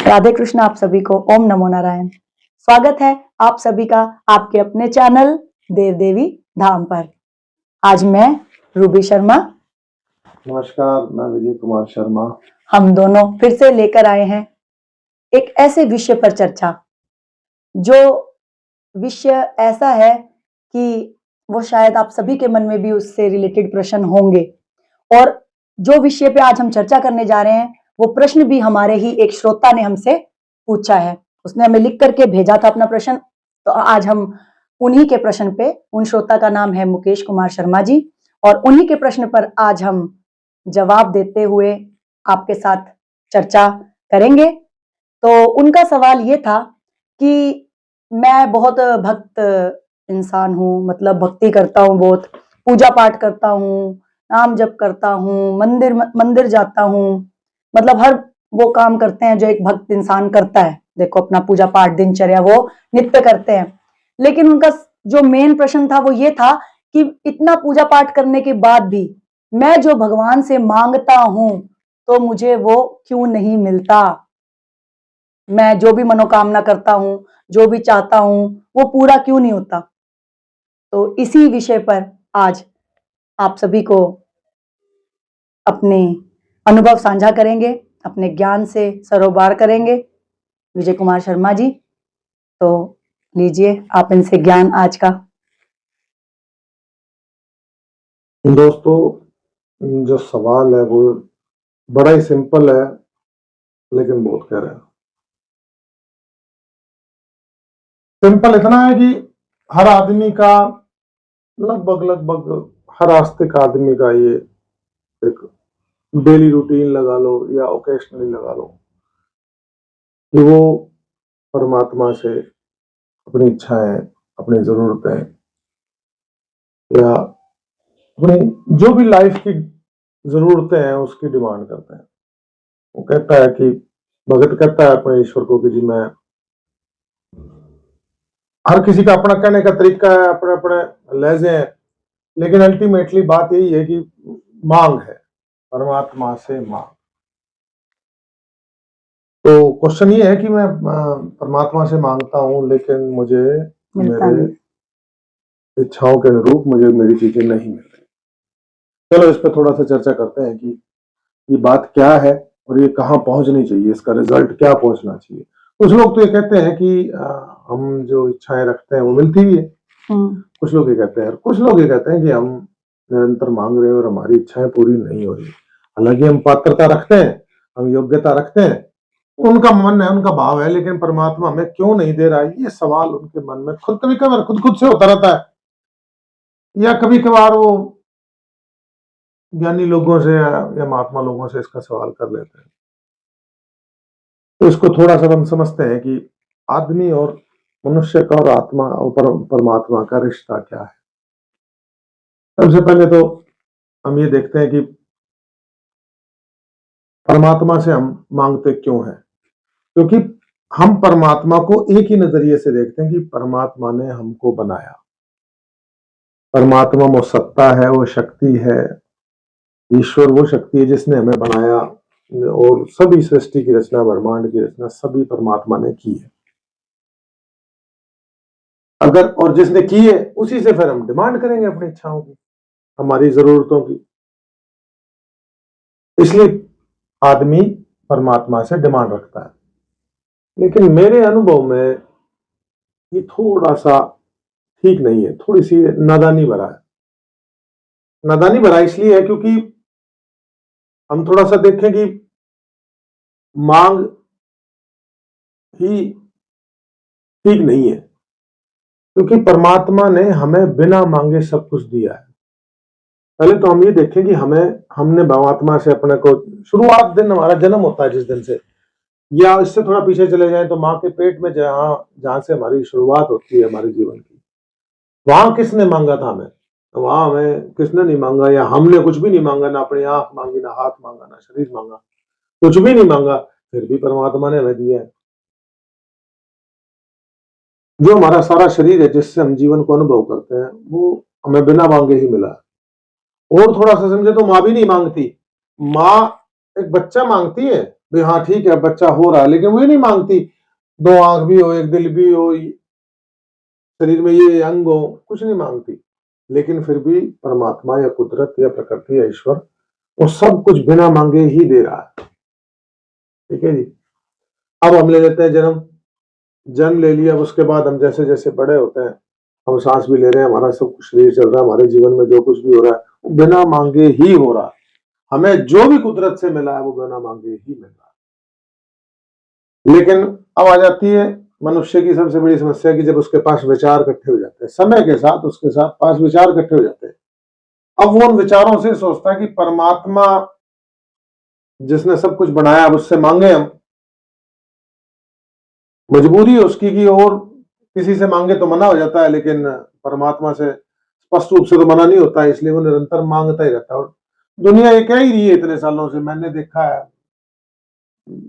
राधे कृष्ण। आप सभी को ओम नमो नारायण। स्वागत है आप सभी का आपके अपने चैनल देव देवी धाम पर। आज मैं रूबी शर्मा, नमस्कार, मैं विजय कुमार शर्मा। हम दोनों फिर से लेकर आए हैं एक ऐसे विषय पर चर्चा, जो विषय ऐसा है कि वो शायद आप सभी के मन में भी उससे रिलेटेड प्रश्न होंगे। और जो विषय पे आज हम चर्चा करने जा रहे हैं वो प्रश्न भी हमारे ही एक श्रोता ने हमसे पूछा है। उसने हमें लिख करके भेजा था अपना प्रश्न, तो आज हम उन्हीं के प्रश्न पे, उन श्रोता का नाम है मुकेश कुमार शर्मा जी, और उन्हीं के प्रश्न पर आज हम जवाब देते हुए आपके साथ चर्चा करेंगे। तो उनका सवाल ये था कि मैं बहुत भक्त इंसान हूँ, मतलब भक्ति करता हूँ, बहुत पूजा पाठ करता हूँ, नाम जप करता हूँ, मंदिर जाता हूँ, मतलब हर वो काम करते हैं जो एक भक्त इंसान करता है। देखो, अपना पूजा पाठ दिनचर्या वो नित्य करते हैं। लेकिन उनका जो मेन प्रश्न था वो ये था कि इतना पूजा पाठ करने के बाद भी मैं जो भगवान से मांगता हूं तो मुझे वो क्यों नहीं मिलता। मैं जो भी मनोकामना करता हूं, जो भी चाहता हूं, वो पूरा क्यों नहीं होता। तो इसी विषय पर आज आप सभी को अपने अनुभव साझा करेंगे, अपने ज्ञान से सरोबार करेंगे विजय कुमार शर्मा जी। तो लीजिए आप इनसे ज्ञान आज का। दोस्तों, जो सवाल है वो बड़ा ही सिंपल है, लेकिन बहुत गहरा है। सिंपल इतना है कि हर आदमी का, लगभग हर आस्तिक आदमी का ये एक डेली रूटीन लगा लो या ओकेशनली लगा लो कि वो परमात्मा से अपनी इच्छाएं, अपनी जरूरतें या अपनी जो भी लाइफ की जरूरतें हैं उसकी डिमांड करते हैं। वो कहता है कि भगत कहता है अपने ईश्वर को कि जी मैं, हर किसी का अपना कहने का तरीका है, अपने अपने लहजे हैं, लेकिन अल्टीमेटली बात यही है कि मांग है, परमात्मा से मांग। तो क्वेश्चन ये है कि मैं परमात्मा से मांगता हूं, लेकिन मुझे मेरे इच्छाओं के अनुरूप मुझे मेरी चीजें नहीं मिल रही। चलो इस पर थोड़ा सा चर्चा करते हैं कि ये बात क्या है और ये कहाँ पहुंचनी चाहिए, इसका रिजल्ट क्या पहुंचना चाहिए। कुछ लोग तो ये कहते हैं कि हम जो इच्छाएं रखते हैं वो मिलती भी है। कुछ लोग ये कहते हैं, कुछ लोग ये कहते हैं कि हम निरंतर मांग रहे हैं और हमारी इच्छाएं पूरी नहीं हो रही। हालांकि हम पात्रता रखते हैं, हम योग्यता रखते हैं, उनका मन है, उनका भाव है, लेकिन परमात्मा हमें क्यों नहीं दे रहा है, ये सवाल उनके मन में खुद कभी कभार खुद से होता रहता है, या कभी कभार वो ज्ञानी लोगों से या महात्मा लोगों से इसका सवाल कर लेते हैं। तो इसको थोड़ा सा हम समझते हैं कि आदमी और मनुष्य का और आत्मा और परमात्मा का रिश्ता क्या है। सबसे पहले तो हम ये देखते हैं कि परमात्मा से हम मांगते क्यों हैं। क्योंकि हम परमात्मा को एक ही नजरिए से देखते हैं कि परमात्मा ने हमको बनाया। परमात्मा वो सत्ता है, वो शक्ति है, ईश्वर वो शक्ति है जिसने हमें बनाया, और सभी सृष्टि की रचना, ब्रह्मांड की रचना सभी परमात्मा ने की है। अगर और जिसने की है उसी से फिर हम डिमांड करेंगे अपनी इच्छाओं की, हमारी जरूरतों की। इसलिए आदमी परमात्मा से डिमांड रखता है। लेकिन मेरे अनुभव में ये थोड़ा सा ठीक नहीं है, थोड़ी सी नादानी भरा है। नादानी भरा इसलिए है क्योंकि हम थोड़ा सा देखें कि मांग ही ठीक नहीं है, क्योंकि परमात्मा ने हमें बिना मांगे सब कुछ दिया है। पहले तो हम ये देखें कि हमने परमात्मा से अपने को, शुरुआत दिन हमारा जन्म होता है जिस दिन से, या इससे थोड़ा पीछे चले जाएं तो माँ के पेट में जहां से हमारी शुरुआत होती है हमारे जीवन की, वहां किसने मांगा था हमें? तो वहां हमें किसने नहीं मांगा, या हमने कुछ भी नहीं मांगा, ना अपनी आंख मांगी, ना हाथ मांगा, ना शरीर मांगा, कुछ भी नहीं मांगा, फिर भी परमात्मा ने हमें दिया है। जो हमारा सारा शरीर है जिससे हम जीवन को अनुभव करते हैं, वो हमें बिना मांगे ही मिला है। और थोड़ा सा समझे तो माँ भी नहीं मांगती। माँ एक बच्चा मांगती है, भाई हाँ ठीक है बच्चा हो रहा है, लेकिन वो नहीं मांगती 2 आंख भी हो, 1 दिल भी हो, शरीर में ये अंग हो, कुछ नहीं मांगती। लेकिन फिर भी परमात्मा या कुदरत या प्रकृति या ईश्वर वो सब कुछ बिना मांगे ही दे रहा है। ठीक है जी। अब हम ले लेते हैं जन्म ले लिया, उसके बाद हम जैसे जैसे बड़े होते हैं, हम सांस भी ले रहे हैं, हमारा सब कुछ शरीर चल रहा है, हमारे जीवन में जो कुछ भी हो रहा है वो बिना मांगे ही हो रहा है। हमें जो भी कुदरत से मिला है वो बिना मांगे ही मिल रहा है। लेकिन अब आ जाती है मनुष्य की सबसे बड़ी समस्या कि जब उसके पास विचार इकट्ठे हो जाते हैं, समय के साथ उसके साथ पास विचार इकट्ठे हो जाते हैं, अब वो उन विचारों से सोचता है कि परमात्मा जिसने सब कुछ बनाया अब उससे मांगे हम। मजबूरी है उसकी कि और किसी से मांगे तो मना हो जाता है, लेकिन परमात्मा से स्पष्ट रूप से तो मना नहीं होता है, इसलिए वो निरंतर मांगता ही रहता है। और दुनिया ये कह ही रही है इतने सालों से, मैंने देखा है,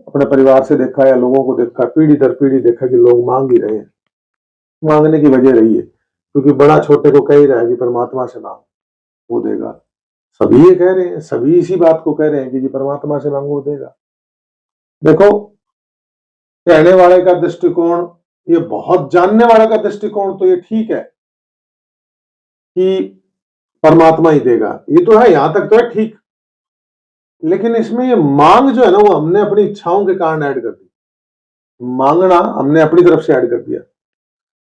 अपने परिवार से देखा या लोगों को देखा, पीढ़ी दर पीढ़ी देखा कि लोग मांग ही रहे हैं। मांगने की वजह रही है क्योंकि बड़ा छोटे को कह ही रहा है कि परमात्मा से मांगो वो देगा। सभी ये कह रहे हैं, सभी इसी बात को कह रहे हैं कि जी परमात्मा से मांगो वो देगा। देखो, कहने वाले का दृष्टिकोण, ये बहुत जानने वाले का दृष्टिकोण तो ये ठीक है कि परमात्मा ही देगा, ये तो है, यहां तक तो है ठीक। लेकिन इसमें ये मांग जो है ना वो हमने अपनी इच्छाओं के कारण ऐड कर दी, मांगना हमने अपनी तरफ से ऐड कर दिया।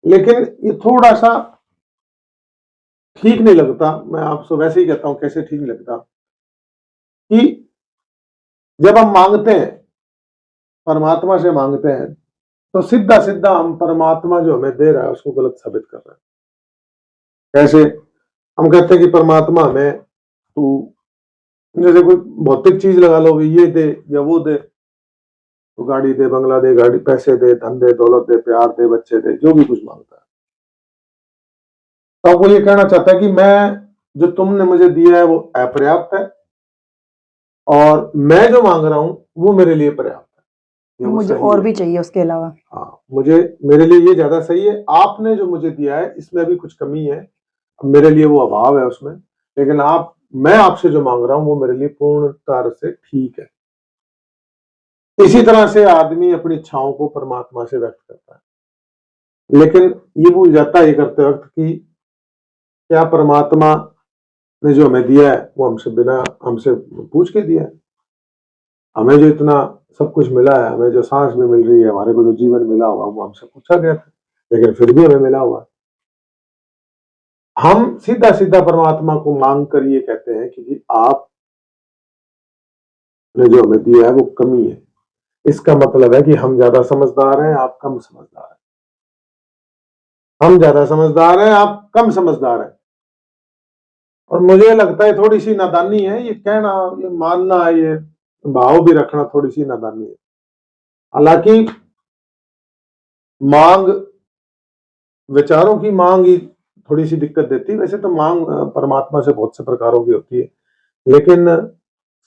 लेकिन ये थोड़ा सा ठीक नहीं लगता, मैं आपसे वैसे ही कहता हूं कैसे ठीक नहीं लगता कि जब हम मांगते हैं, परमात्मा से मांगते हैं, तो सीधा सीधा हम परमात्मा जो हमें दे रहा है उसको गलत साबित कर रहे हैं। कैसे? हम कहते हैं कि परमात्मा हमें तू जैसे कोई भौतिक चीज लगा लो, ये दे या वो दे, तो गाड़ी दे, बंगला दे, गाड़ी पैसे दे, धन दे, दौलत दे, प्यार दे, बच्चे दे, जो भी कुछ मांगता है। तो वो ये कहना चाहता है कि मैं जो तुमने मुझे दिया है वो अपर्याप्त है और मैं जो मांग रहा हूं वो मेरे लिए पर्याप्त है, या वो मुझे सही और है। भी चाहिए उसके अलावा। हाँ, मुझे मेरे लिए ये ज्यादा सही है, आपने जो मुझे दिया है इसमें भी कुछ कमी है, मेरे लिए वो अभाव है उसमें, लेकिन मैं आपसे जो मांग रहा हूं वो मेरे लिए पूर्ण तरह से ठीक है। इसी तरह से आदमी अपनी इच्छाओं को परमात्मा से व्यक्त करता है, लेकिन ये भूल जाता है ये करते वक्त कि क्या परमात्मा ने जो हमें दिया है वो हमसे पूछ के दिया है। हमें जो इतना सब कुछ मिला है, हमें जो सांस भी मिल रही है, हमारे को जो जीवन मिला हुआ वो हमसे पूछा गया था, लेकिन फिर भी हमें मिला हुआ। हम सीधा सीधा परमात्मा को मांग कर ये कहते हैं कि जी आपने जो हमें दिया है वो कमी है। इसका मतलब है कि हम ज्यादा समझदार हैं, आप कम समझदार हैं। हम ज्यादा समझदार हैं, आप कम समझदार हैं। और मुझे लगता है थोड़ी सी नादानी है ये कहना, ये मानना, ये भाव भी रखना थोड़ी सी नादानी है। हालांकि मांग, विचारों की मांग ही थोड़ी सी दिक्कत देती है। वैसे तो मांग परमात्मा से बहुत से प्रकारों की होती है, लेकिन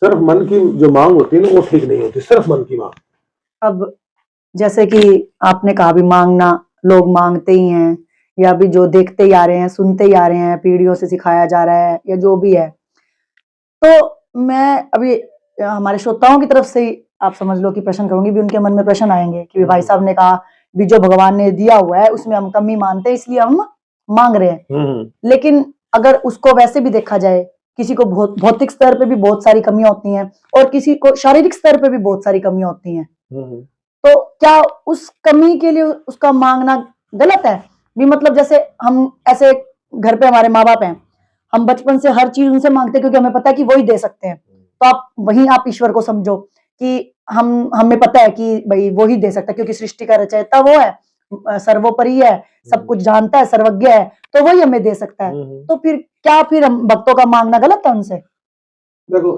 सिर्फ मन की जो मांग होती है ना वो ठीक नहीं होती, सिर्फ मन की मांग। अब जैसे कि आपने कहा भी मांगना लोग मांगते ही हैं, या भी जो देखते ही आ रहे हैं, सुनते ही आ रहे हैं, पीढ़ियों से सिखाया जा रहा है या जो भी है। तो मैं अभी हमारे श्रोताओं की तरफ से ही आप समझ लो कि प्रश्न करूंगी, भी उनके मन में प्रश्न आएंगे कि भाई साहब ने कहा भी जो भगवान ने दिया हुआ है उसमें हम कमी मानते हैं इसलिए हम मांग रहे हैं। लेकिन अगर उसको वैसे भी देखा जाए, किसी को भौतिक स्तर पे भी बहुत सारी कमियां होती हैं और किसी को शारीरिक स्तर पे भी बहुत सारी कमियां होती हैं, तो क्या उस कमी के लिए उसका मांगना गलत है? भी मतलब जैसे हम ऐसे घर पे हमारे माँ बाप हैं, हम बचपन से हर चीज उनसे मांगते हैं क्योंकि हमें पता है कि वही दे सकते हैं। तो आप ईश्वर को समझो कि हमें पता है कि भाई वो ही दे सकता है क्योंकि सृष्टि का रचयिता वो है, सर्वोपरि है, सब कुछ जानता है, सर्वज्ञ है, तो वही हमें दे सकता है। तो फिर हम भक्तों का मांगना गलत है उनसे? देखो,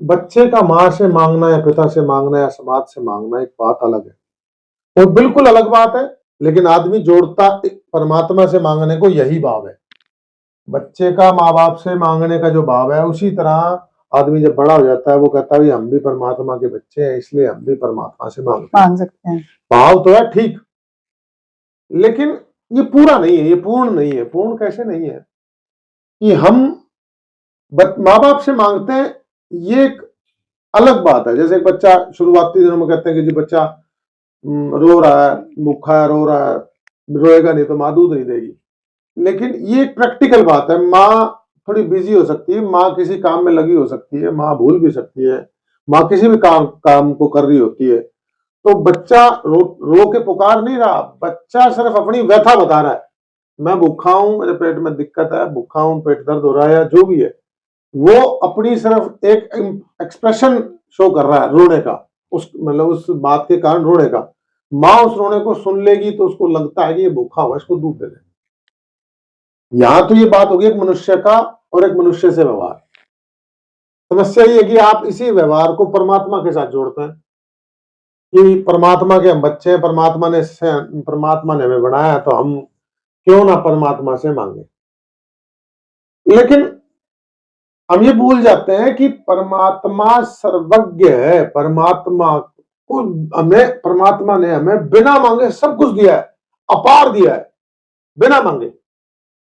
बच्चे का माँ से मांगना या पिता से मांगना या समाज से मांगना एक बात अलग है, वो बिल्कुल अलग बात है। लेकिन आदमी जोड़ता परमात्मा से मांगने को यही भाव है। बच्चे का माँ बाप से मांगने का जो भाव है, उसी तरह आदमी जब बड़ा हो जाता है वो कहता है हम भी परमात्मा के बच्चे हैं इसलिए हम भी परमात्मा से मांग सकते हैं। भाव तो है ठीक, लेकिन ये पूरा नहीं है, ये पूर्ण नहीं है। पूर्ण कैसे नहीं है कि हम माँ बाप से मांगते हैं, ये एक अलग बात है। जैसे एक बच्चा शुरुआती दिनों में कहते हैं कि जी बच्चा रो रहा है, भूखा है, रो रहा है, रोएगा नहीं तो माँ दूध नहीं देगी। लेकिन ये एक प्रैक्टिकल बात है। माँ थोड़ी बिजी हो सकती है, माँ किसी काम में लगी हो सकती है, माँ भूल भी सकती है, माँ किसी भी काम को कर रही होती है। तो बच्चा रो के पुकार नहीं रहा, बच्चा सिर्फ अपनी व्यथा बता रहा है, मैं भूखा हूं, मेरे पेट में दिक्कत है, भूखा हूं, पेट दर्द हो रहा है, या जो भी है, वो अपनी सिर्फ एक एक्सप्रेशन शो कर रहा है रोने का, उस मतलब उस बात के कारण रोने का। माँ उस रोने को सुन लेगी तो उसको लगता है कि ये भूखा हुआ, इसको दूध दे दे। यहां तो ये बात होगी एक मनुष्य का और एक मनुष्य से व्यवहार। समस्या ये है कि आप इसी व्यवहार को परमात्मा के साथ जोड़ते हैं कि परमात्मा के हम बच्चे हैं, परमात्मा ने हमें बनाया, तो हम क्यों ना परमात्मा से मांगे। लेकिन हम ये भूल जाते हैं कि परमात्मा सर्वज्ञ है। परमात्मा ने हमें बिना मांगे सब कुछ दिया है, अपार दिया है, बिना मांगे।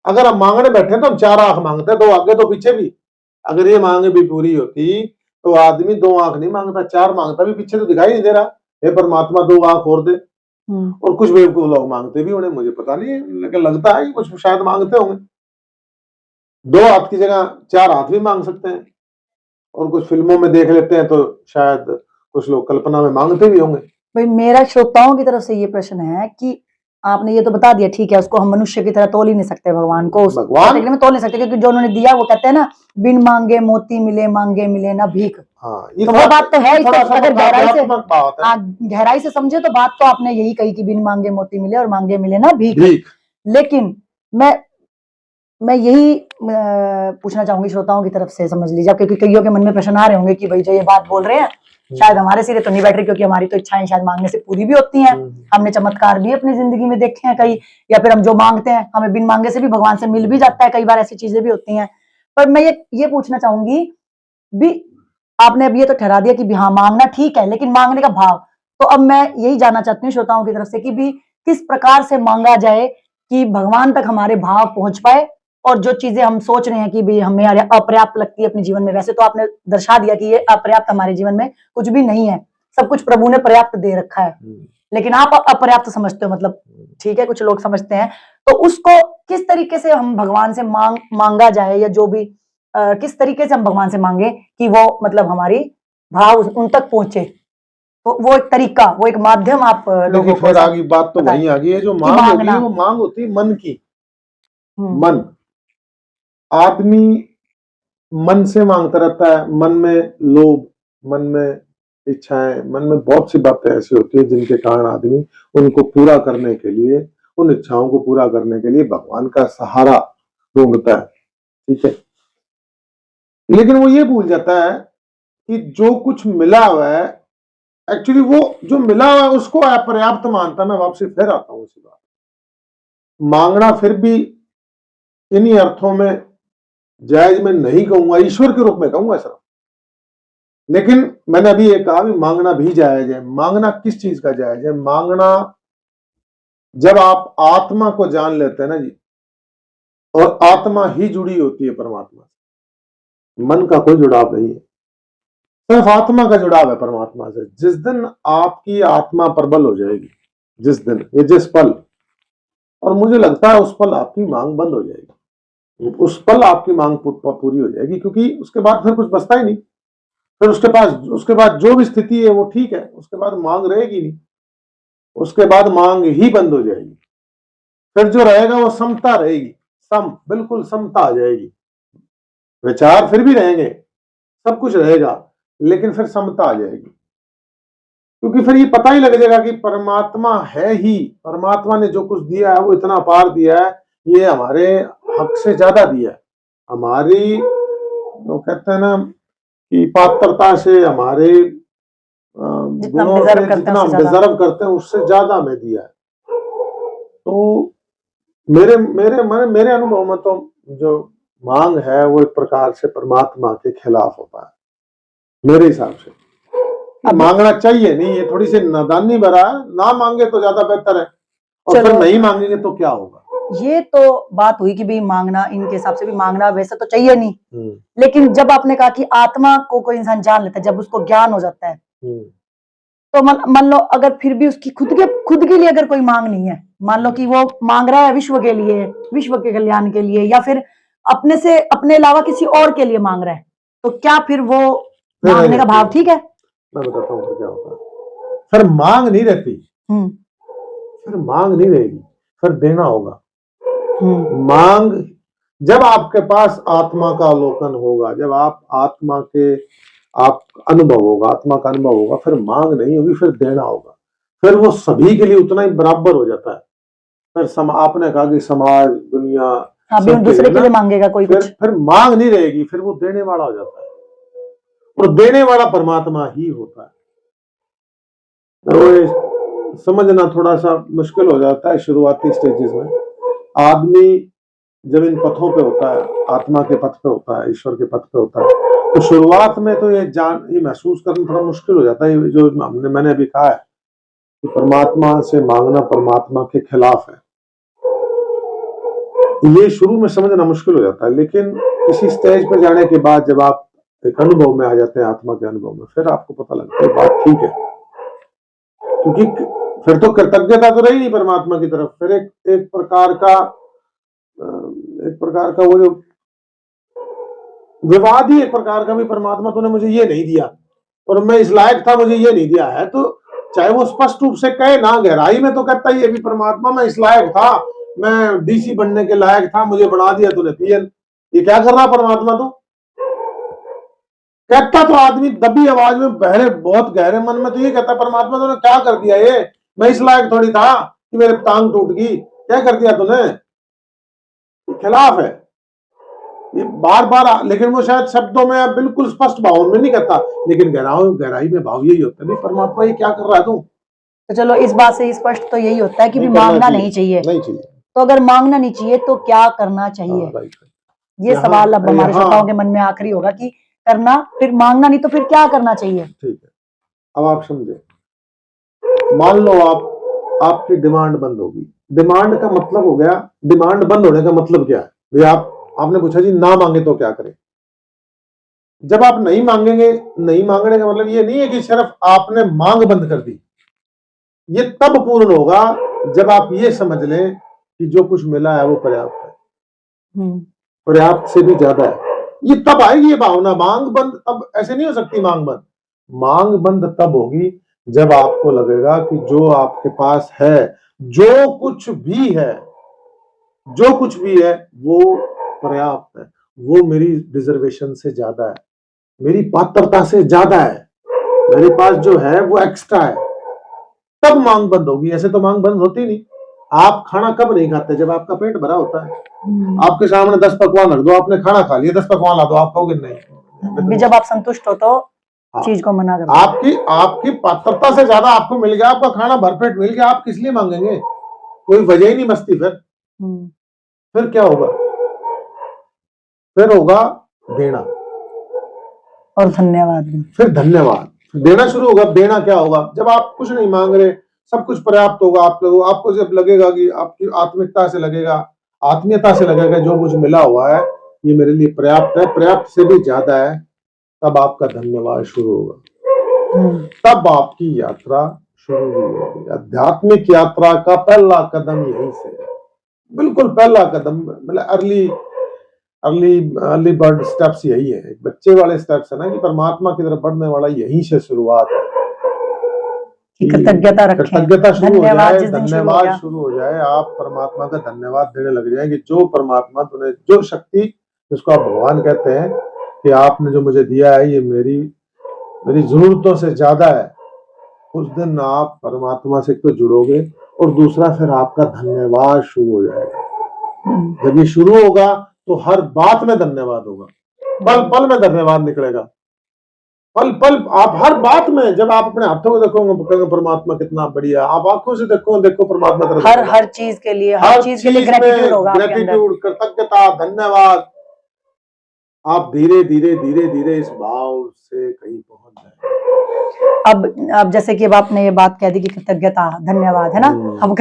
अगर हम मांगने बैठे तो हम 4 आंख मांगते हैं, 2 आगे तो पीछे भी। अगर ये मांगे भी पूरी होती तो आदमी 2 आंख नहीं मांगता, 4 मांगता भी, पीछे तो दिखाई नहीं दे रहा। हे परमात्मा 2 आंख और दे। और कुछ बेवकूफ लोग मांगते भी, उन्हें मुझे पता नहीं, लेकिन लगता है कि कुछ शायद मांगते होंगे। 2 हाथ की जगह 4 हाथ भी मांग सकते हैं। और कुछ फिल्मों में देख लेते हैं तो शायद कुछ लोग कल्पना में मांगते भी होंगे। भाई मेरा श्रोताओं की तरफ से ये प्रश्न है कि आपने ये तो बता दिया, ठीक है, उसको हम मनुष्य की तरह तोल ही नहीं सकते भगवान को, उस कैटेगरी में तोल नहीं सकते, क्योंकि जो उन्होंने दिया, वो कहते हैं ना, बिन मांगे मोती मिले, मांगे मिले ना भीख। हाँ, तो वो बात तो है। अगर गहराई से समझे तो बात तो आपने यही कही कि बिन मांगे मोती मिले और मांगे मिले ना भीख। लेकिन मैं यही पूछना चाहूंगी श्रोताओं की तरफ से, समझ लीजिए, क्योंकि कईयों के मन में प्रश्न आ रहे होंगे कि भाई जो ये बात बोल रहे हैं शायद हमारे सिरे तो नहीं बैठ रही, क्योंकि हमारी तो इच्छाएं शायद मांगने से पूरी भी होती हैं। हमने चमत्कार भी अपनी जिंदगी में देखे हैं कई, या फिर हम जो मांगते हैं हमें बिन मांगे से भी भगवान से मिल भी जाता है, कई बार ऐसी चीजें भी होती हैं। पर मैं ये पूछना चाहूंगी भी, आपने अब ये तो ठहरा दिया कि हाँ मांगना ठीक है, लेकिन मांगने का भाव, तो अब मैं यही जानना चाहती हूँ श्रोताओं की तरफ से कि भी किस प्रकार से मांगा जाए कि भगवान तक हमारे भाव पहुंच पाए, और जो चीजें हम सोच रहे हैं कि भी हमें अपर्याप्त लगती है अपने जीवन में, वैसे तो आपने दर्शा दिया कि ये अपर्याप्त हमारे जीवन में कुछ भी नहीं है, सब कुछ प्रभु ने पर्याप्त दे रखा है, लेकिन आप अपर्याप्त समझते हो, मतलब ठीक है, कुछ लोग समझते हैं। तो उसको किस तरीके से हम भगवान से मांगा जाए, या जो भी किस तरीके से हम भगवान से मांगे कि वो मतलब हमारी भाव उन तक पहुंचे, तो वो एक तरीका, वो एक माध्यम आप लोगों को। फिर आगे बात तो वहीं आ गई है, जो मांग होगी वो मांग होती है मन की। मन, आदमी मन से मांगता रहता है, मन में लोभ, मन में इच्छाएं, मन में बहुत सी बातें ऐसी होती है जिनके कारण आदमी उनको पूरा करने के लिए, उन इच्छाओं को पूरा करने के लिए भगवान का सहारा ढूंढता है। ठीक है, लेकिन वो ये भूल जाता है कि जो कुछ मिला हुआ है, एक्चुअली वो जो मिला हुआ है उसको अपर्याप्त मानता। मैं वापसी फिर आता हूं उसी बात, मांगना फिर भी इन्हीं अर्थों में जायज मैं नहीं कहूंगा, ईश्वर के रूप में कहूंगा सर। लेकिन मैंने अभी ये कहा भी मांगना भी जायज है। मांगना किस चीज का जायज है? मांगना जब आप आत्मा को जान लेते हैं ना जी, और आत्मा ही जुड़ी होती है परमात्मा से, मन का कोई जुड़ाव नहीं है, सिर्फ आत्मा का जुड़ाव है परमात्मा से। जिस दिन आपकी आत्मा प्रबल हो जाएगी, जिस दिन, ये जिस पल, और मुझे लगता है उस पल आपकी मांग बंद हो जाएगी, उस पल आपकी मांग पूरी हो जाएगी, क्योंकि उसके बाद फिर कुछ बचता ही नहीं। फिर उसके बाद जो भी स्थिति है वो ठीक है, उसके बाद मांग रहेगी नहीं, उसके बाद मांग ही बंद हो जाएगी। फिर जो रहेगा वो समता रहेगी, बिल्कुल समता आ जाएगी। विचार फिर भी रहेंगे, सब कुछ रहेगा, लेकिन फिर समता आ जाएगी, क्योंकि फिर ये पता ही लग जाएगा कि परमात्मा है ही, परमात्मा ने जो कुछ दिया है वो इतना पार दिया है, ये हमारे हक से ज्यादा दिया है। हमारी, वो कहते हैं ना कि पात्रता से, हमारे गुणों से, जितना हम डिजर्व करते हैं उससे ज्यादा हमें दिया है। तो मेरे अनुभव में तो जो मांग है वो एक प्रकार से परमात्मा के खिलाफ होता है मेरे हिसाब से। मांगना चाहिए नहीं, ये थोड़ी सी नादानी भरा है। ना मांगे तो ज्यादा बेहतर है, और फिर नहीं मांगेंगे तो क्या होगा? ये तो बात हुई कि भाई मांगना, इनके हिसाब से भी मांगना वैसे तो चाहिए नहीं, हम्म, लेकिन जब आपने कहा कि आत्मा को कोई इंसान जान लेता है, जब उसको ज्ञान हो जाता है, हम्म, तो मान लो अगर फिर भी उसकी खुद के लिए अगर कोई मांग नहीं है, मान लो कि वो मांग रहा है विश्व के लिए, विश्व के कल्याण के लिए, या फिर अपने से अपने अलावा किसी और के लिए मांग रहा है, तो क्या फिर वो फिर मांगने का भाव ठीक है? मैं बताता हूँ फिर क्या होता है। फिर मांग नहीं रहती, हम्म फिर मांग नहीं रहेगी, फिर देना होगा। हम्म मांग, जब आपके पास आत्मा का अवलोकन होगा, जब आप आत्मा के आप अनुभव होगा, आत्मा का अनुभव होगा, फिर मांग नहीं होगी, फिर देना होगा। फिर वो सभी के लिए उतना ही बराबर हो जाता है। फिर आपने कहा कि समाज, दुनिया, अभी सबके दूसरे लिए के ना, लिए मांगेगा कोई कुछ। फिर मांग नहीं रहेगी, फिर वो देने वाला हो जाता है, और देने वाला परमात्मा ही होता है। तो ये समझना थोड़ा सा मुश्किल हो जाता है शुरुआती स्टेजेस में। आदमी जब इन पथों पे होता है, आत्मा के पथ पे होता है, ईश्वर के पथ पे होता है, तो शुरुआत में तो ये महसूस करना थोड़ा मुश्किल हो जाता है। जो मैंने अभी कहा है कि परमात्मा से मांगना परमात्मा के खिलाफ है, ये शुरू में समझना मुश्किल हो जाता है। लेकिन किसी स्टेज पर जाने के बाद जब आप एक अनुभव में आ जाते हैं, आत्मा के अनुभव में, फिर आपको पता लगता है बात ठीक है। क्योंकि फिर तो कृतज्ञता तो रही नहीं परमात्मा की तरफ, फिर एक प्रकार का वो जो विवाद ही एक प्रकार का भी, परमात्मा तूने मुझे ये नहीं दिया और मैं इस लायक था, मुझे ये नहीं दिया है। तो चाहे वो स्पष्ट रूप से कहे ना, गहराई में तो कहता ही है भी परमात्मा मैं इस लायक था, मैं डीसी बनने के लायक था, मुझे बना दिया तूने पीएन। ये क्या कर रहा परमात्मा? तो कहता तो आदमी दबी आवाज में, बहरे बहुत गहरे मन में तो ये कहता परमात्मा तूने क्या कर दिया, ये मैं इस लायक थोड़ी था कि मेरे टांग टूट गई, क्या कर दिया तूने। खिलाफ है ये बार बार, लेकिन वो शायद शब्दों में बिल्कुल स्पष्ट भाव में नहीं कहता, लेकिन गहराई में भाव यही होता है, परमात्मा ये क्या कर रहा है तू। तो चलो इस बात से स्पष्ट तो यही होता है कि भी मांगना नहीं चाहिए। नहीं चाहिए। तो अगर मांगना नहीं चाहिए तो क्या करना चाहिए? राइट। ये सवाल अब हमारे श्रोताओं के मन में आखिरी होगा कि करना, फिर मांगना नहीं तो फिर क्या करना चाहिए? ठीक है, अब आप समझे। मान लो आपकी डिमांड बंद होगी। डिमांड का मतलब हो गया, डिमांड बंद होने का मतलब क्या है? आपने पूछा जी ना मांगे तो क्या करें। जब आप नहीं मांगेंगे, नहीं मांगने का मतलब ये नहीं है कि सिर्फ आपने मांग बंद कर दी। ये तब पूर्ण होगा जब आप ये समझ लें कि जो कुछ मिला है वो पर्याप्त है, पर्याप्त से भी ज्यादा है। ये तब आएगी ये भावना। मांग बंद अब ऐसे नहीं हो सकती। मांग बंद तब होगी जब आपको लगेगा कि जो आपके पास है, जो कुछ भी है, जो कुछ भी है वो पर्याप्त है, वो मेरी रिजर्वेशन से ज्यादा है, मेरी पात्रता से ज्यादा है, मेरे पास जो है वो एक्स्ट्रा है। तब मांग बंद होगी, ऐसे तो मांग बंद होती नहीं। आप खाना कब नहीं खाते? जब आपका पेट भरा होता है। आपके सामने 10 पकवान रख दो, आपने खाना खा लिया, 10 पकवान ला दो, आप कहोगे नहीं। जब आप संतुष्ट हो तो चीज को मना कर। आपकी पात्रता से ज्यादा आपको मिल गया, आपका खाना भरपेट मिल गया, आप किस लिए मांगेंगे? कोई वजह ही नहीं बचती। फिर क्या होगा? फिर होगा देना और धन्यवाद। फिर धन्यवाद देना शुरू होगा। देना क्या होगा? जब आप कुछ नहीं मांग रहे, सब कुछ पर्याप्त होगा आपको जब लगेगा कि आपकी आत्मिकता से लगेगा, आत्मीयता से लगेगा जो कुछ मिला हुआ है ये मेरे लिए पर्याप्त है, पर्याप्त से भी ज्यादा है, तब आपका धन्यवाद शुरू होगा। तब आपकी यात्रा शुरू हुई होगी। आध्यात्मिक यात्रा का पहला कदम यहीं से है, बिल्कुल पहला कदम। मतलब अर्ली बर्ड स्टेप्स यही है, बच्चे वाले स्टेप्स है ना, कि परमात्मा की तरफ बढ़ने वाला यहीं से शुरुआत है। कृतज्ञता रखें, कृतज्ञता शुरू हो जाए, धन्यवाद शुरू हो जाए, आप परमात्मा का धन्यवाद देने लग जाए कि जो परमात्मा तूने, जो शक्ति जिसको आप भगवान कहते हैं, कि आपने जो मुझे दिया है ये मेरी जरूरतों से ज्यादा है। उस दिन आप परमात्मा से तो जुड़ोगे, और दूसरा फिर आपका धन्यवाद शुरू हो जाएगा। जब ये शुरू होगा तो हर बात में धन्यवाद होगा, पल पल में धन्यवाद निकलेगा, पल पल। आप हर बात में, जब आप अपने हाथों को देखोगे परमात्मा कितना बढ़िया, आप आंखों से देखो परमात्मा हर चीज के लिए, हर चीज के लिए ग्रेटिट्यूड होगा, ग्रेटिट्यूड, कृतज्ञता, धन्यवाद। आप धीरे धीरे धीरे धीरे इस भाव से कहीं पहुंच जाए। अब जैसे कि अब आपने ये बात कह दी कि कृतज्ञता, धन्यवाद, है ना। अब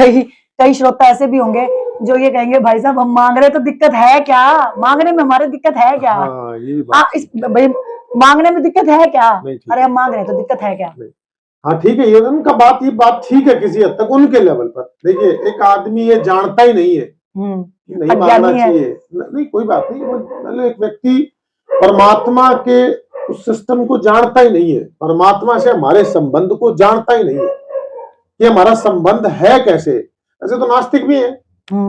कई श्रोता ऐसे भी होंगे जो ये कहेंगे भाई साहब हम मांग रहे तो दिक्कत है क्या, मांगने में हमारे दिक्कत है क्या? हाँ, ये भी बात इस भाई मांगने में दिक्कत है क्या? नहीं, ठीक अरे है। हम मांग रहे हैं तो दिक्कत है क्या? हाँ ठीक है, ये उनका बात, ये बात ठीक है किसी हद तक उनके लेवल पर। देखिए एक आदमी ये जानता ही नहीं है कि नहीं मांगना अज्ञानी है। चाहिए, नहीं कोई बात नहीं, वो मतलब एक व्यक्ति परमात्मा के उस सिस्टम को जानता ही नहीं है, परमात्मा से हमारे संबंध को जानता ही नहीं है कि हमारा संबंध है कैसे। ऐसे तो नास्तिक भी हैं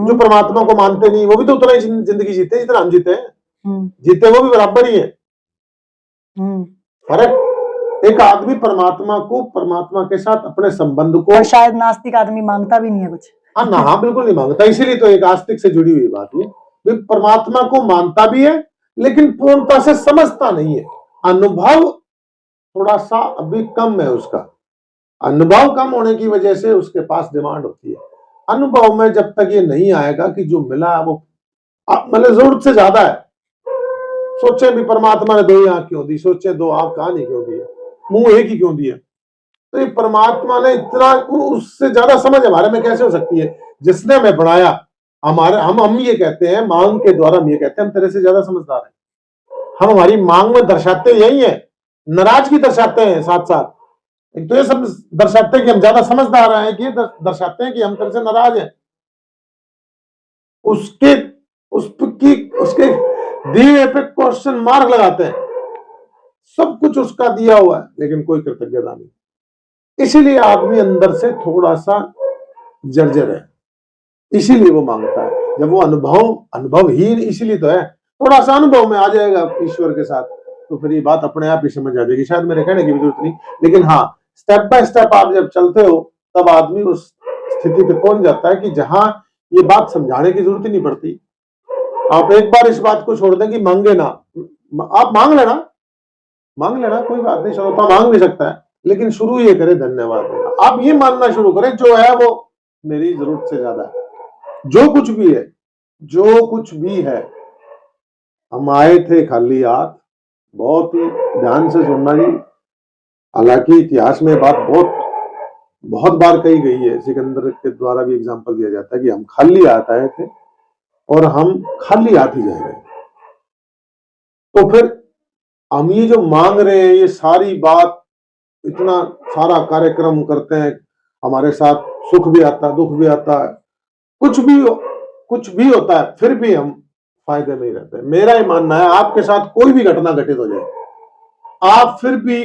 जो परमात्मा को मानते नहीं, वो भी तो उतना ही जिंदगी जीते हैं जितना हम जीते हैं, जीते वो भी बराबर ही है। फर्क, एक आदमी परमात्मा को, परमात्मा के साथ अपने संबंध को, और शायद नास्तिक आदमी मांगता भी नहीं है कुछ। हाँ ना, हाँ बिल्कुल नहीं मांगता, इसीलिए तो एक आस्तिक से जुड़ी हुई बात है, वे परमात्मा को मानता भी है लेकिन पूर्णता से समझता नहीं है। अनुभव थोड़ा सा अभी कम है उसका, अनुभव कम होने की वजह से उसके पास डिमांड होती है। अनुभव में जब तक ये नहीं आएगा कि जो मिला वो मतलब जरूरत से ज्यादा है, सोचे भी परमात्मा ने 2 आंख क्यों दी, सोचे 2 आंख कहां नहीं क्यों दिए, मुंह एक ही क्यों दिया, तो ये परमात्मा ने इतना, उससे ज्यादा समझ हमारे में कैसे हो सकती है? जिसने हमें बनाया, हमारे हम ये कहते हैं मांग के द्वारा, हम ये कहते हैं हम तेरे से ज्यादा समझदार हैं। हम हमारी मांग में दर्शाते यही है, नाराजगी दर्शाते हैं साथ साथ, एक तो ये सब दर्शाते हैं कि हम ज्यादा समझदार हैं, कि दर्शाते हैं कि हम तेरे से नाराज हैं। उसके उसके दिए पे क्वेश्चन मार्क लगाते हैं। सब कुछ उसका दिया हुआ है लेकिन कोई कृतज्ञता नहीं, इसीलिए आदमी अंदर से थोड़ा सा जर्जर है, इसीलिए वो मांगता है। जब वो अनुभवहीन इसीलिए तो है, थोड़ा सा अनुभव में आ जाएगा ईश्वर के साथ तो फिर ये बात अपने आप ही समझ आ जाएगी, शायद मेरे कहने की भी जरूरत नहीं। लेकिन हाँ, स्टेप बाय स्टेप आप जब चलते हो तब आदमी उस स्थिति पे पहुंच जाता है कि जहां ये बात समझाने की जरूरत ही नहीं पड़ती। आप एक बार इस बात को छोड़ दें कि मांगे ना, आप मांग लेना कोई बात नहीं, श्रोता मांग भी सकता है, लेकिन शुरू ये करें धन्यवाद देना। आप ये मानना शुरू करें जो है वो मेरी जरूरत से ज्यादा है। जो कुछ भी है, जो कुछ भी है, हम आए थे खाली हाथ, बहुत ही ध्यान से सुनना जी। हालांकि इतिहास में बात बहुत बार कही गई है, सिकंदर के द्वारा भी एग्जाम्पल दिया जाता है कि हम खाली हाथ आए थे और हम खाली हाथ ही जाएंगे। तो फिर हम ये जो मांग रहे हैं, ये सारी बात, इतना सारा कार्यक्रम करते हैं, हमारे साथ सुख भी आता है, दुख भी आता है, कुछ भी होता है, फिर भी हम फायदे में ही रहते हैं। मेरा ही मानना है आपके साथ कोई भी घटना घटित हो जाए, आप फिर भी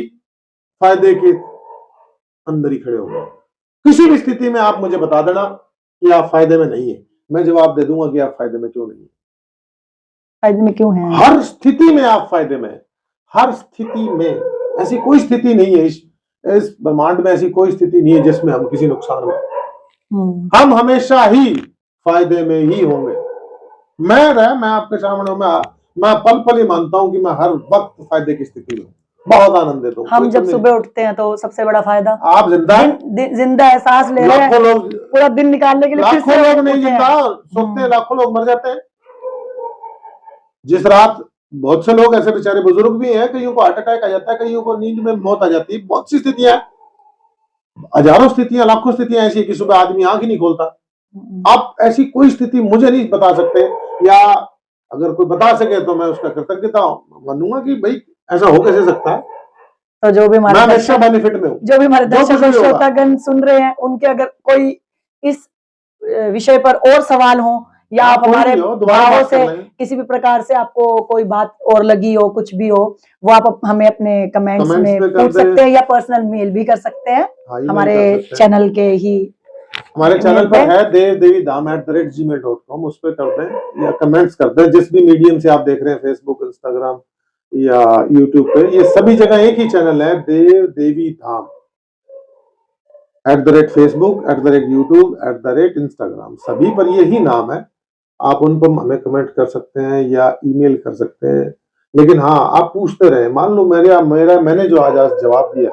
फायदे के अंदर ही खड़े होंगे। किसी भी स्थिति में आप मुझे बता देना कि आप फायदे में नहीं है, मैं जवाब दे दूंगा कि आप फायदे में क्यों नहीं है। फायदे में क्यों है? हर स्थिति में आप फायदे में, हर स्थिति में। ऐसी कोई स्थिति नहीं है इस ब्रह्मांड में, ऐसी कोई स्थिति नहीं है जिसमें हम किसी नुकसान में, हम हमेशा ही फायदे में ही होंगे। मैं आपके सामने मैं पल पल ही मानता हूं कि मैं हर वक्त फायदे की स्थिति में, बहुत आनंदित हूं। हम जब सुबह उठते हैं तो सबसे बड़ा फायदा, आप जिंदा जिंदा है, सांस ले रहे हैं, लाखों लोग पूरा दिन निकालने के लिए फिर लाखों लोग नहीं जिंदा, सोते हैं लाखों लोग मर जाते हैं। जिस रात बहुत से लोग ऐसे बेचारे बुजुर्ग भी हैं, कईयों को हार्ट अटैक आ जाता है, कईयों को नींद में मौत आ जाती है। बहुत सी स्थितियां, हजारों स्थितियां, लाखों स्थितियां ऐसी है कि सुबह आदमी आंख ही नहीं खोलता। आप ऐसी कोई स्थिति मुझे नहीं बता सकते, या अगर कोई बता सके तो मैं उसका कृतज्ञता मानूंगा कि भाई ऐसा हो कैसे सकता है। तो जो भी हमारे हमेशा बेनिफिट में हूं, जो भी हमारे दर्शक श्रोतागण सुन रहे हैं, उनके अगर कोई इस विषय पर और सवाल हो, या आप हमारे भावों से किसी भी प्रकार से आपको कोई बात और लगी हो, कुछ भी हो, वो आप हमें अपने कमेंट्स में पूछ सकते हैं, या पर्सनल मेल भी कर सकते हैं। हमारे चैनल के ही, हमारे चैनल पर है devdevidham@gmail.com, उस पर कर दें या कमेंट्स कर दें। जिस भी मीडियम से आप देख रहे हैं, फेसबुक, इंस्टाग्राम या यूट्यूब पे, ये सभी जगह एक ही चैनल है, देव देवी धाम, @Facebook, @YouTube, @Instagram, सभी पर यही नाम है। आप उन पर हमें कमेंट कर सकते हैं या ईमेल कर सकते हैं। लेकिन हाँ, आप पूछते रहे। मान लो मैंने जो आज जवाब दिया,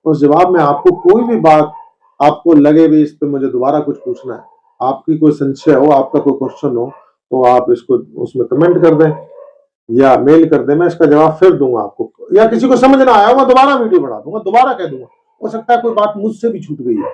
उस जवाब में आपको कोई भी बात आपको लगे भी इस पे मुझे दोबारा कुछ पूछना है, आपकी कोई संशय हो, आपका कोई क्वेश्चन हो, तो आप इसको उसमें कमेंट कर दें या मेल कर दें, मैं इसका जवाब फिर दूंगा आपको। या किसी को समझ ना आया, मैं दोबारा वीडियो बना दूंगा, दोबारा कह दूंगा। हो सकता है कोई बात मुझसे भी छूट गई है।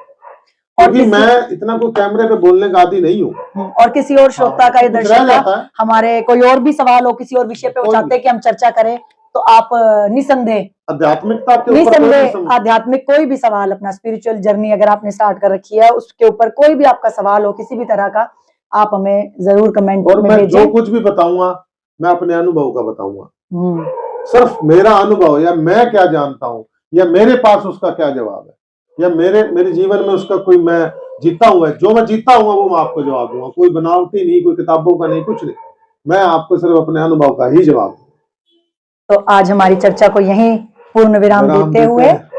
और क्योंकि मैं इतना कोई कैमरे पे बोलने का आदी नहीं हूँ। और किसी और श्रोता का, ये कुछ रह दर्शक जाता का है। हमारे कोई और भी सवाल हो किसी और विषय पे, वो कोई चाहते हैं कि हम चर्चा करें, तो आप निसंदेह आध्यात्मिकता के ऊपर कोई भी सम- आध्यात्मिक कोई भी सवाल, अपना स्पिरिचुअल जर्नी अगर आपने स्टार्ट कर रखी है, उसके ऊपर कोई भी आपका सवाल हो किसी भी तरह का, आप हमें जरूर कमेंट और में मैं भेजें। जो कुछ भी बताऊंगा मैं अपने अनुभव का बताऊंगा, हम्म, सिर्फ मेरा अनुभव या मैं क्या जानता हूं या मेरे पास उसका क्या जवाब है या मेरे जीवन में उसका कोई मैं जीता हुआ है, जो मैं जीता हुआ वो मैं आपको जवाब दूंगा। कोई बनावटी नहीं, कोई किताबों का नहीं, कुछ नहीं, मैं आपको सिर्फ अपने अनुभव का ही जवाब दूंगा। तो आज हमारी चर्चा को यहीं पूर्ण विराम विराम देते हुए हैं।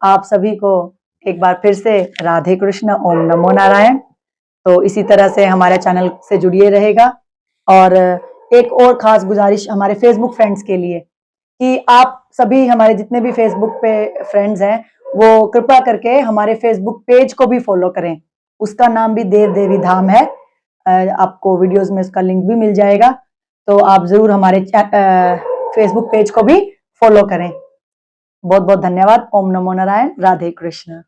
आप सभी को एक बार फिर से राधे कृष्ण, ओम नमो नारायण। तो इसी तरह से हमारे चैनल से जुड़िए रहेगा। और एक और खास गुजारिश हमारे फेसबुक फ्रेंड्स के लिए कि आप सभी हमारे जितने भी फेसबुक पे फ्रेंड्स हैं, वो कृपया करके हमारे फेसबुक पेज को भी फॉलो करें। उसका नाम भी देव देवी धाम है। आपको वीडियोस में उसका लिंक भी मिल जाएगा, तो आप जरूर हमारे फेसबुक पेज को भी फॉलो करें। बहुत बहुत धन्यवाद। ओम नमो नारायण। राधे कृष्ण।